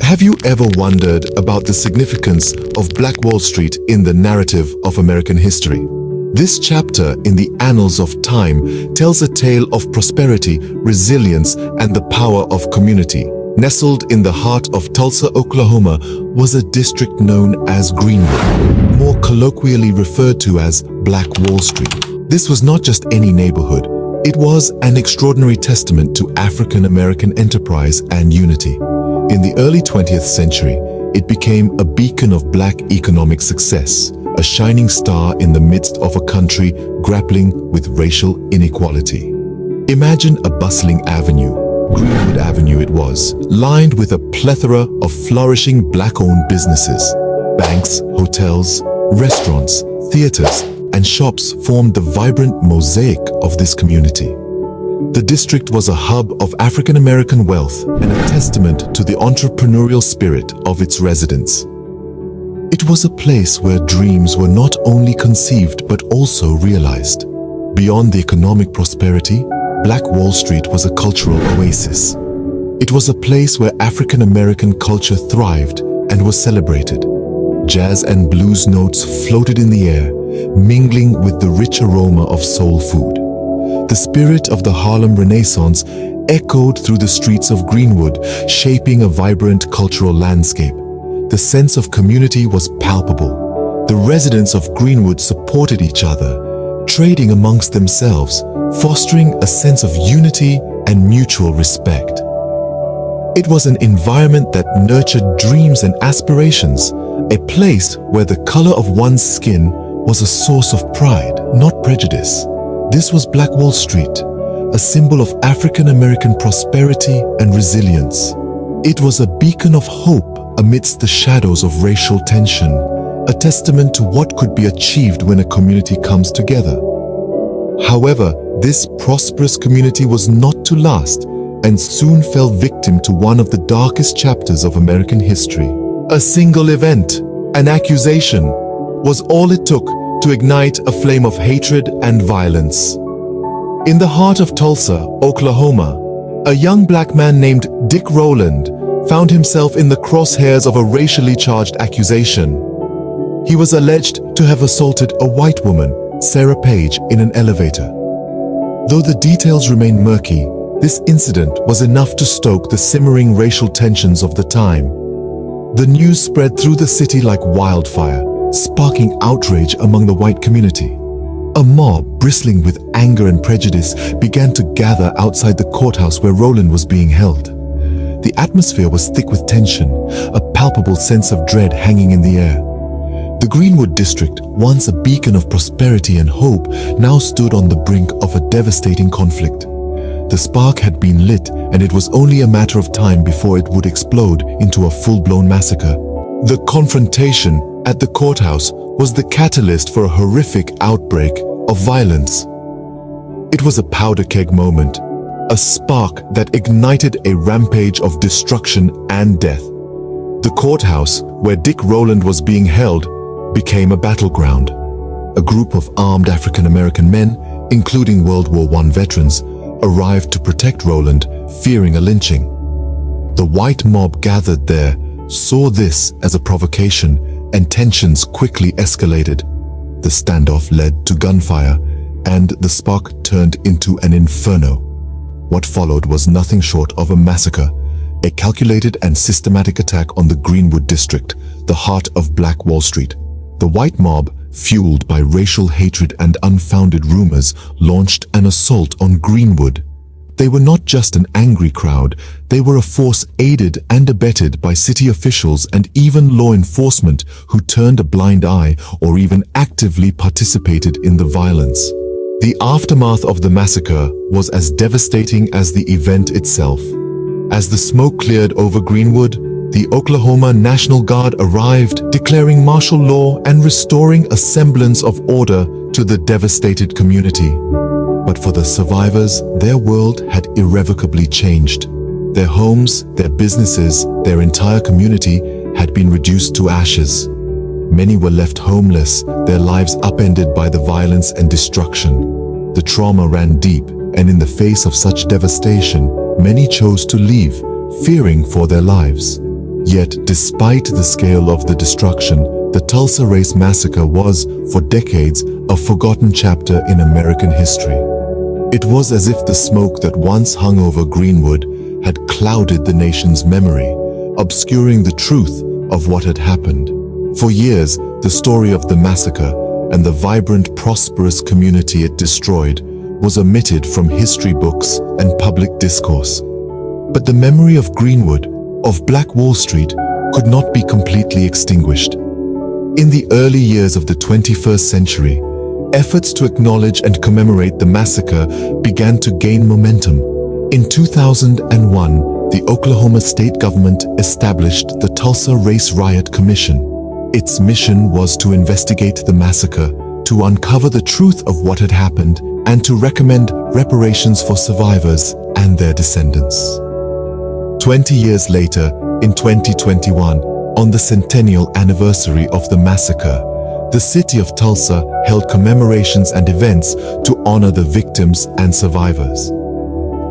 Have you ever wondered about the significance of Black Wall Street in the narrative of American history? This chapter in the annals of time tells a tale of prosperity, resilience, and the power of community. Nestled in the heart of Tulsa, Oklahoma, was a district known as Greenwood, more colloquially referred to as Black Wall Street. This was not just any neighborhood. It was an extraordinary testament to African American enterprise and unity. In the early 20th century, it became a beacon of Black economic success, a shining star in the midst of a country grappling with racial inequality. Imagine a bustling avenue, Greenwood Avenue it was, lined with a plethora of flourishing Black-owned businesses. Banks, hotels, restaurants, theaters, and shops formed the vibrant mosaic of this community. The district was a hub of African American wealth and a testament to the entrepreneurial spirit of its residents. It was a place where dreams were not only conceived but also realized. Beyond the economic prosperity, Black Wall Street was a cultural oasis. It was a place where African American culture thrived and was celebrated. Jazz and blues notes floated in the air, mingling with the rich aroma of soul food. The spirit of the Harlem Renaissance echoed through the streets of Greenwood, shaping a vibrant cultural landscape. The sense of community was palpable. The residents of Greenwood supported each other, trading amongst themselves, fostering a sense of unity and mutual respect. It was an environment that nurtured dreams and aspirations, a place where the color of one's skin was a source of pride, not prejudice. This was Black Wall Street, a symbol of African American prosperity and resilience. It was a beacon of hope amidst the shadows of racial tension, a testament to what could be achieved when a community comes together. However, this prosperous community was not to last and soon fell victim to one of the darkest chapters of American history. A single event, an accusation, was all it took to ignite a flame of hatred and violence. In the heart of Tulsa, Oklahoma, a young Black man named Dick Rowland found himself in the crosshairs of a racially charged accusation. He was alleged to have assaulted a white woman, Sarah Page, in an elevator. Though the details remain murky, this incident was enough to stoke the simmering racial tensions of the time. The news spread through the city like wildfire, sparking outrage among the white community. A mob, bristling with anger and prejudice, began to gather outside the courthouse where Rowland was being held. The atmosphere was thick with tension, a palpable sense of dread hanging in the air. The Greenwood district, once a beacon of prosperity and hope, now stood on the brink of a devastating conflict. The spark had been lit, and it was only a matter of time before it would explode into a full-blown massacre. The confrontation at the courthouse was the catalyst for a horrific outbreak of violence. It was a powder keg moment, a spark that ignited a rampage of destruction and death. The courthouse, where Dick Rowland was being held, became a battleground. A group of armed African American men, including World War I veterans, arrived to protect Rowland, fearing a lynching. The white mob gathered there saw this as a provocation, and tensions quickly escalated. The standoff led to gunfire, and the spark turned into an inferno. What followed was nothing short of a massacre, a calculated and systematic attack on the Greenwood district, the heart of Black Wall Street. The white mob, fueled by racial hatred and unfounded rumors, launched an assault on Greenwood. They were not just an angry crowd, they were a force aided and abetted by city officials and even law enforcement who turned a blind eye or even actively participated in the violence. The aftermath of the massacre was as devastating as the event itself. As the smoke cleared over Greenwood, the Oklahoma National Guard arrived, declaring martial law and restoring a semblance of order to the devastated community. But for the survivors, their world had irrevocably changed. Their homes, their businesses, their entire community had been reduced to ashes. Many were left homeless, their lives upended by the violence and destruction. The trauma ran deep, and in the face of such devastation, many chose to leave, fearing for their lives. Yet, despite the scale of the destruction, the Tulsa Race Massacre was, for decades, a forgotten chapter in American history. It was as if the smoke that once hung over Greenwood had clouded the nation's memory, obscuring the truth of what had happened. For years, the story of the massacre and the vibrant, prosperous community it destroyed was omitted from history books and public discourse. But the memory of Greenwood, of Black Wall Street, could not be completely extinguished. In the early years of the 21st century, efforts to acknowledge and commemorate the massacre began to gain momentum. In 2001, the Oklahoma state government established the Tulsa Race Riot Commission. Its mission was to investigate the massacre, to uncover the truth of what had happened, and to recommend reparations for survivors and their descendants. 20 years later, in 2021, on the centennial anniversary of the massacre, the city of Tulsa held commemorations and events to honor the victims and survivors.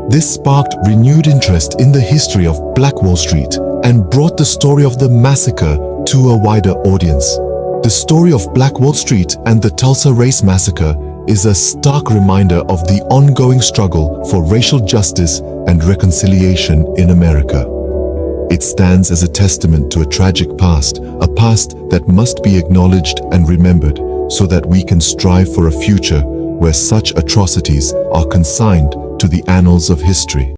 This sparked renewed interest in the history of Black Wall Street and brought the story of the massacre to a wider audience. The story of Black Wall Street and the Tulsa Race Massacre is a stark reminder of the ongoing struggle for racial justice and reconciliation in America. It stands as a testament to a tragic past, a past that must be acknowledged and remembered so that we can strive for a future where such atrocities are consigned to the annals of history.